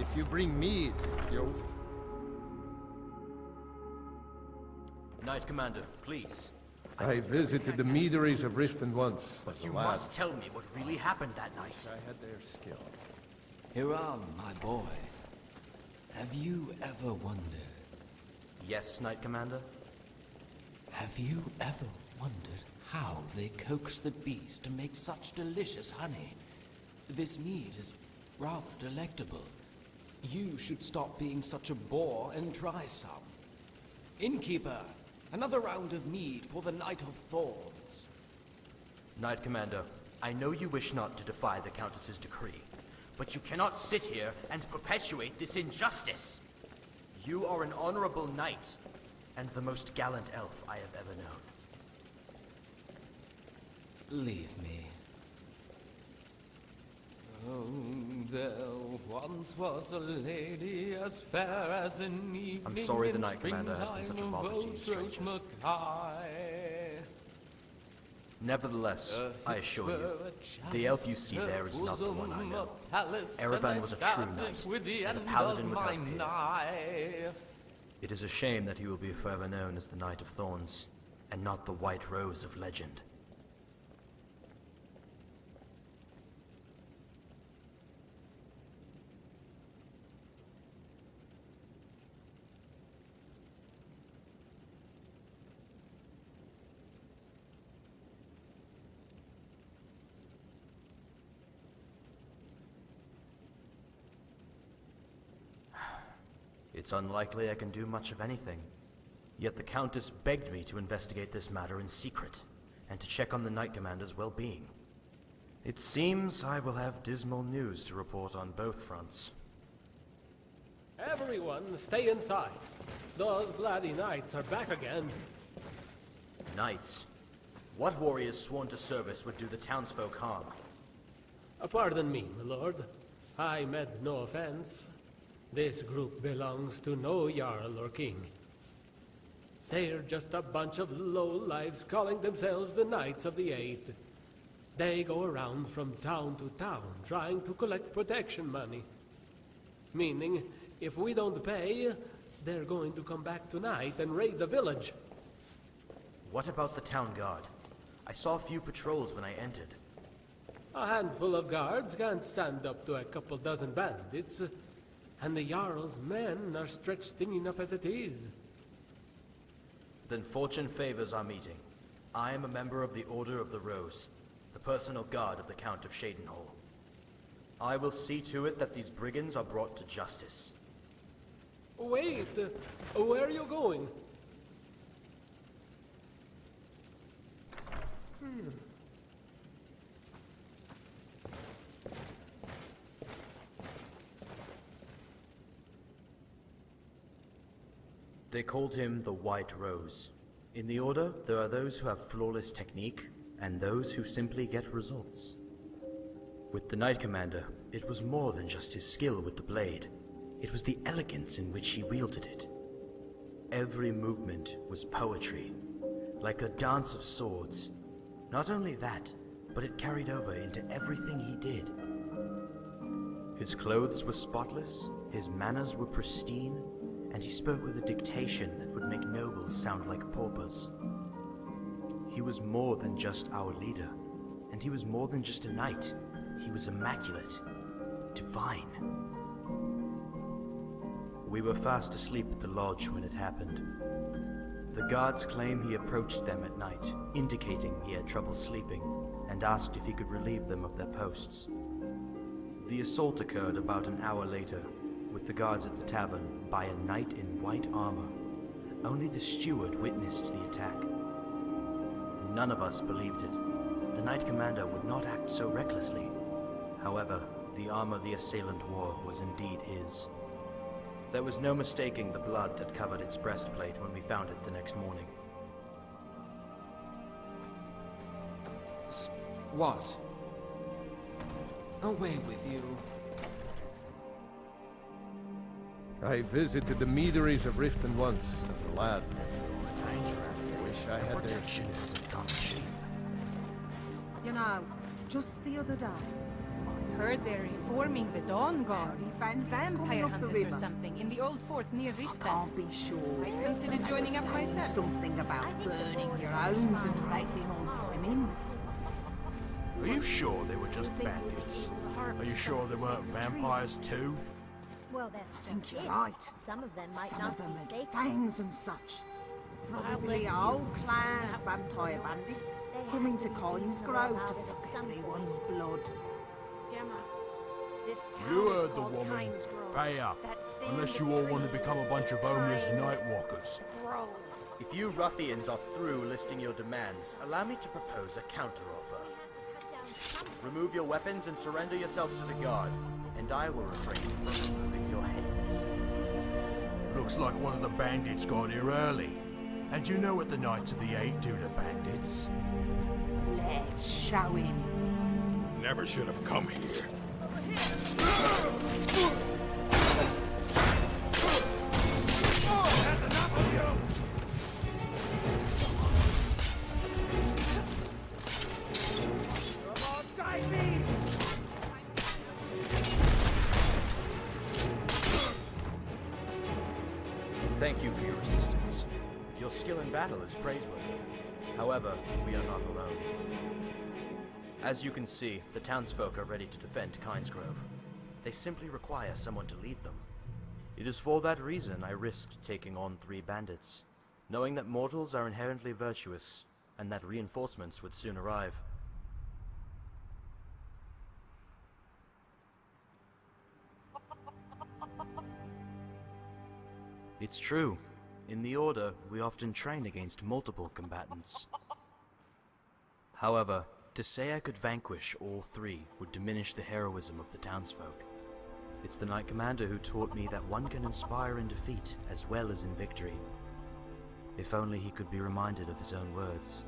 If you bring mead, you... Knight Commander, please. I visited the meaderies of Riften once. But you must tell me what really happened that night. I had their skill. Hiram, my boy. Have you ever wondered? Yes, Knight Commander? Have you ever wondered how they coax the bees to make such delicious honey? This mead is rather delectable. You should stop being such a bore and try some. Innkeeper, another round of mead for the Knight of Thorns. Knight Commander, I know you wish not to defy the Countess's decree, but you cannot sit here and perpetuate this injustice. You are an honorable knight, and the most gallant elf I have ever known. Leave me. Oh, there once was a lady as fair as an evening. I'm sorry the Knight Commander has been such a bother to you, stranger. Nevertheless, I assure you, the elf you see there is not the one I know. Erevan was a true knight, and a paladin without peer. It is a shame that he will be forever known as the Knight of Thorns, and not the White Rose of legend. It's unlikely I can do much of anything. Yet the Countess begged me to investigate this matter in secret, and to check on the Knight Commander's well-being. It seems I will have dismal news to report on both fronts. Everyone, stay inside. Those bloody knights are back again. Knights? What warriors sworn to service would do the townsfolk harm? Pardon me, my lord. I meant no offense. This group belongs to no Jarl or king. They're just a bunch of lowlifes calling themselves the Knights of the Eight. They go around from town to town trying to collect protection money. Meaning, if we don't pay, they're going to come back tonight and raid the village. What about the town guard? I saw a few patrols when I entered. A handful of guards can't stand up to a couple dozen bandits. And the Jarl's men are stretched thin enough as it is. Then fortune favors our meeting. I am a member of the Order of the Rose, the personal guard of the Count of Shadenhall. I will see to it that these brigands are brought to justice. Wait, where are you going? They called him the White Rose. In the Order, there are those who have flawless technique, and those who simply get results. With the Knight Commander, it was more than just his skill with the blade. It was the elegance in which he wielded it. Every movement was poetry, like a dance of swords. Not only that, but it carried over into everything he did. His clothes were spotless, his manners were pristine, and he spoke with a dictation that would make nobles sound like paupers. He was more than just our leader, and he was more than just a knight. He was immaculate, divine. We were fast asleep at the lodge when it happened. The guards claim he approached them at night, indicating he had trouble sleeping, and asked if he could relieve them of their posts. The assault occurred about an hour later, with the guards at the tavern by a knight in white armor. Only the steward witnessed the attack. None of us believed it. The Knight Commander would not act so recklessly. However, the armor the assailant wore was indeed his. There was no mistaking the blood that covered its breastplate when we found it the next morning. What? Away with you. I visited the meaderies of Riften once, as a lad. I wish I had their skill. You know, just the other day, I heard they're reforming the Dawn Guard. Vampire hunters or something in the old fort near Riften. Can't be sure. I'd consider joining up myself. Something about burning your homes and raping all the women. Are you sure they were just bandits? Are you sure they weren't vampires too? Well, that's I think just you're it. right. Some of them might Some not of them be had safe. fangs and such. Probably a whole clan of vampire bandits coming to Coinsgrove to suck everyone's blood. Gemma, this town You is heard the called woman. Kynesgrove. Pay up. That stand Unless of you all want to trees become a bunch of is homeless Kynes night walkers. Grove. If you ruffians are through listing your demands, allow me to propose a counteroffer. Remove your weapons and surrender yourselves to the guard, and I will refrain from removing your heads. Looks like one of the bandits got here early. And you know what the Knights of the Eight do to bandits? Let's show him. Never should have come here. Thank you for your assistance. Your skill in battle is praiseworthy. However, we are not alone. As you can see, the townsfolk are ready to defend Kynesgrove. They simply require someone to lead them. It is for that reason I risked taking on 3 bandits, knowing that mortals are inherently virtuous, and that reinforcements would soon arrive. It's true. In the Order, we often train against multiple combatants. However, to say I could vanquish all 3 would diminish the heroism of the townsfolk. It's the Knight Commander who taught me that one can inspire in defeat as well as in victory. If only he could be reminded of his own words.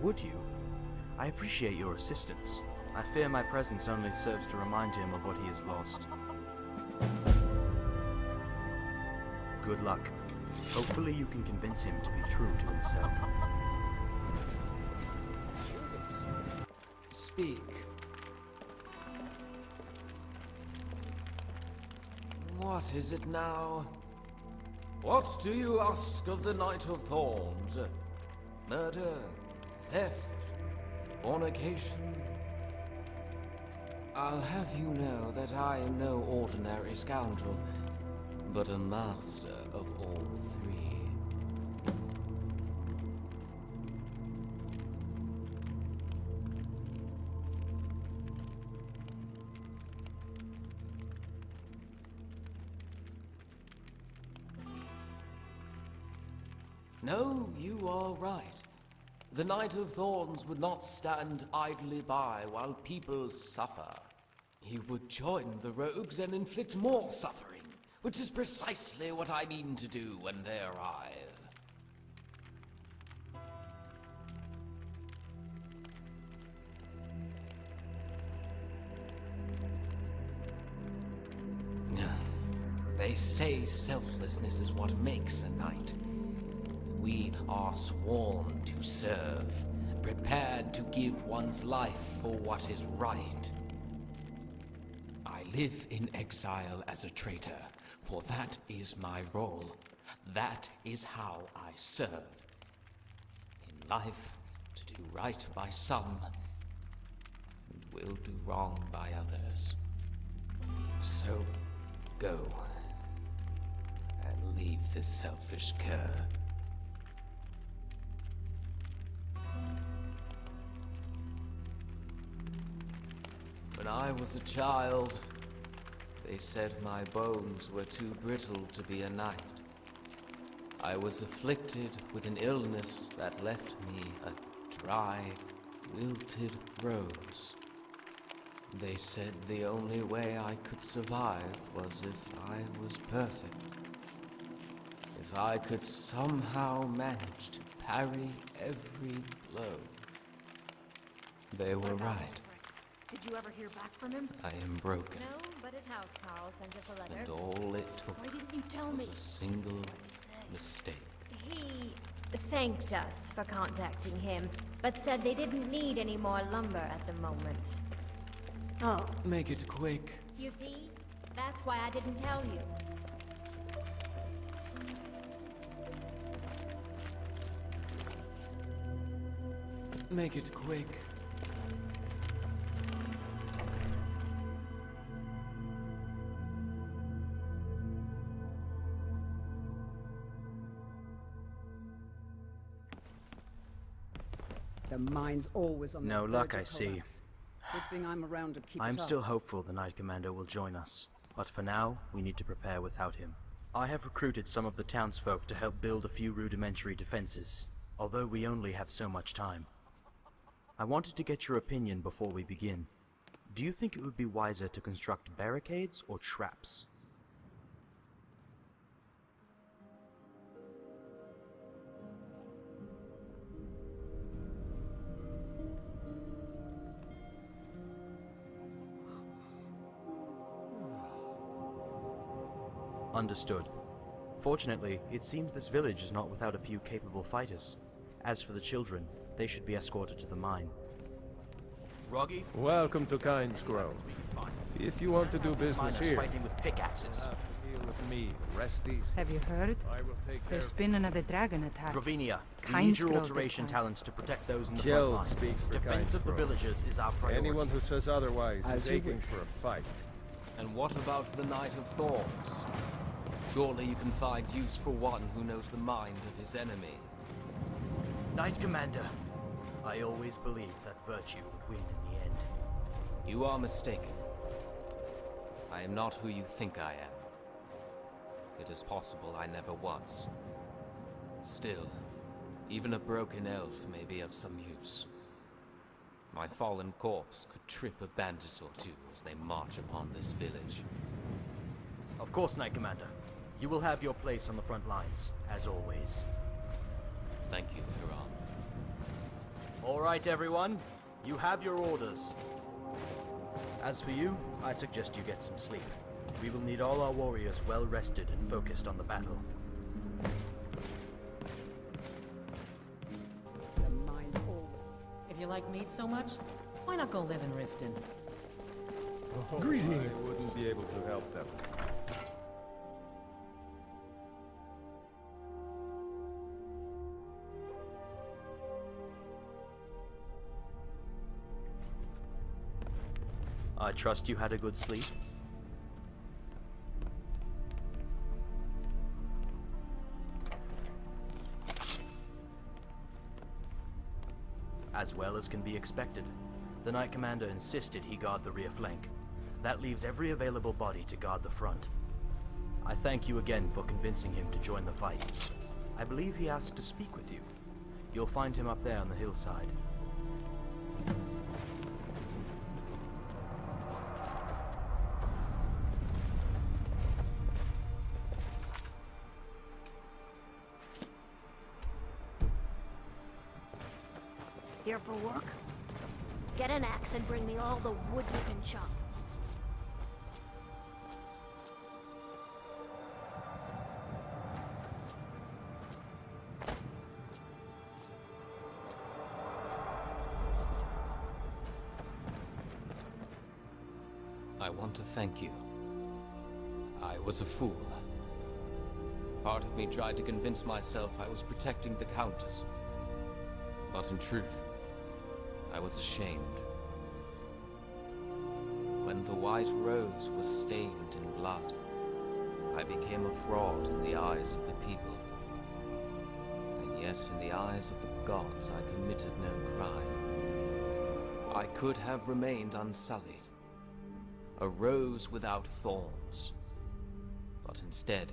Would you? I appreciate your assistance. I fear my presence only serves to remind him of what he has lost. Good luck. Hopefully you can convince him to be true to himself. Speak. What is it now? What do you ask of the Knight of Thorns? Murder, theft, fornication? I'll have you know that I am no ordinary scoundrel, but a master of all 3. No, you are right. The Knight of Thorns would not stand idly by while people suffer. He would join the rogues and inflict more suffering, which is precisely what I mean to do when they arrive. They say selflessness is what makes a knight. We are sworn to serve, prepared to give one's life for what is right. I live in exile as a traitor, for that is my role. That is how I serve. In life, to do right by some, and will do wrong by others. So, go, and leave this selfish cur. When I was a child, they said my bones were too brittle to be a knight. I was afflicted with an illness that left me a dry, wilted rose. They said the only way I could survive was if I was perfect. If I could somehow manage to parry every blow. They were right. Did you ever hear back from him? I am broken. No, but his house Carl sent us a letter. And all it took Why didn't you tell was me? a single What did he say? mistake. He thanked us for contacting him, but said they didn't need any more lumber at the moment. Oh, Make it quick. You see? That's why I didn't tell you. Make it quick. The mine's always on the No verge luck, of I see. collapse. Good thing I'm around to keep I'm it up. still hopeful the Knight Commander will join us, but for now, we need to prepare without him. I have recruited some of the townsfolk to help build a few rudimentary defenses, although we only have so much time. I wanted to get your opinion before we begin. Do you think it would be wiser to construct barricades or traps? Understood. Fortunately, it seems this village is not without a few capable fighters. As for the children, they should be escorted to the mine. Roggy? Welcome to Kynes Grove. If you want to do business here, fighting with pickaxes. have to deal with me. Resties. Have you heard? I will take care There's of been another dragon attack. Dravinia, we Kynes need your Grove this alteration time. talents to protect those in the Kjeld front line. speaks for Defense Kynes of the Grove. villagers is our priority. Anyone who says otherwise As is you aching wish. for a fight. And what about the Knight of Thorns? Surely you can find use for one who knows the mind of his enemy. Knight Commander, I always believed that virtue would win in the end. You are mistaken. I am not who you think I am. It is possible I never was. Still, even a broken elf may be of some use. My fallen corpse could trip a bandit or two as they march upon this village. Of course, Knight Commander. You will have your place on the front lines, as always. Thank you, Huron. All right, everyone. You have your orders. As for you, I suggest you get some sleep. We will need all our warriors well rested and focused on the battle. The mine's always... If you like meat so much, why not go live in Riften? Greetings. I wouldn't be able to help them. I trust you had a good sleep. As well as can be expected, the Knight Commander insisted he guard the rear flank. That leaves every available body to guard the front. I thank you again for convincing him to join the fight. I believe he asked to speak with you. You'll find him up there on the hillside. Here for work? Get an axe and bring me all the wood you can chop. I want to thank you. I was a fool. Part of me tried to convince myself I was protecting the Countess. But in truth, I was ashamed. When the White Rose was stained in blood, I became a fraud in the eyes of the people. And yet in the eyes of the gods I committed no crime. I could have remained unsullied. A rose without thorns. But instead,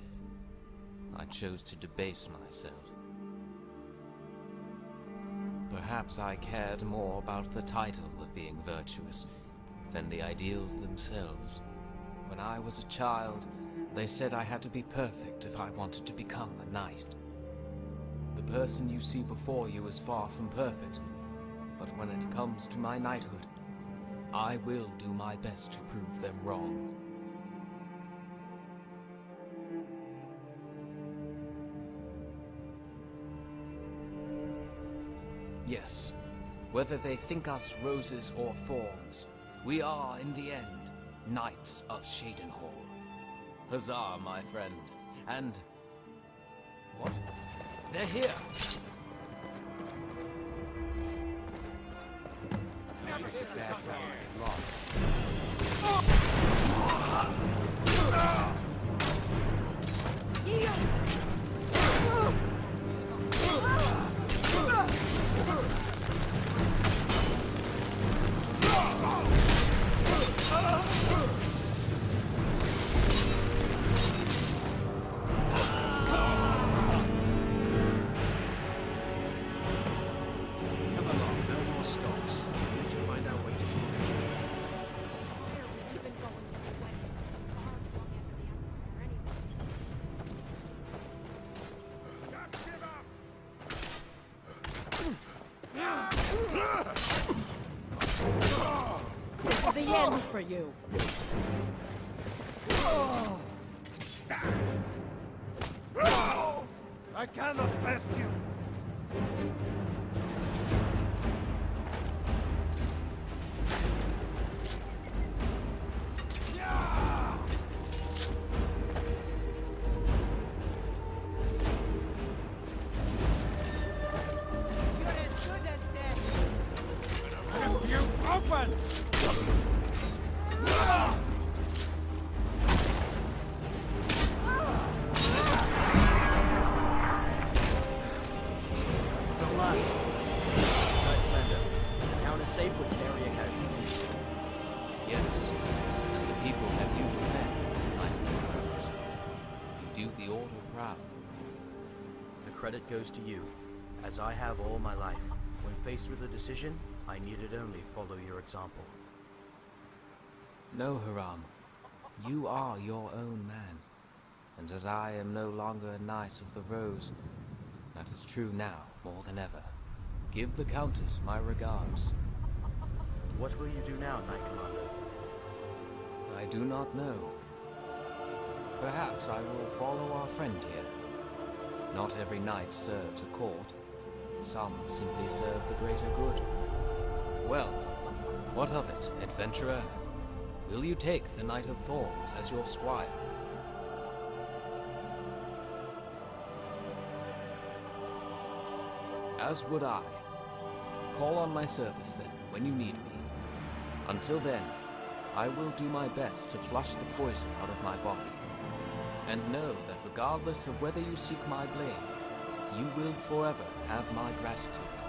I chose to debase myself. Perhaps I cared more about the title of being virtuous than the ideals themselves. When I was a child, they said I had to be perfect if I wanted to become a knight. The person you see before you is far from perfect, but when it comes to my knighthood, I will do my best to prove them wrong. Yes. Whether they think us roses or thorns, we are, in the end, Knights of Shadenhall. Huzzah, my friend. And... what? They're here! This is the end for you. I cannot best you! Safe with area casualties. Yes, and the people have you to thank, Knight of the Rose. You do the Order proud. The credit goes to you, as I have all my life. When faced with a decision, I needed only follow your example. No, Hiram. You are your own man. And as I am no longer a Knight of the Rose, that is true now more than ever. Give the Countess my regards. What will you do now, Knight Commander? I do not know. Perhaps I will follow our friend here. Not every knight serves a court. Some simply serve the greater good. Well, what of it, adventurer? Will you take the Knight of Thorns as your squire? As would I. Call on my service then, when you need me. Until then, I will do my best to flush the poison out of my body. And know that regardless of whether you seek my blade, you will forever have my gratitude.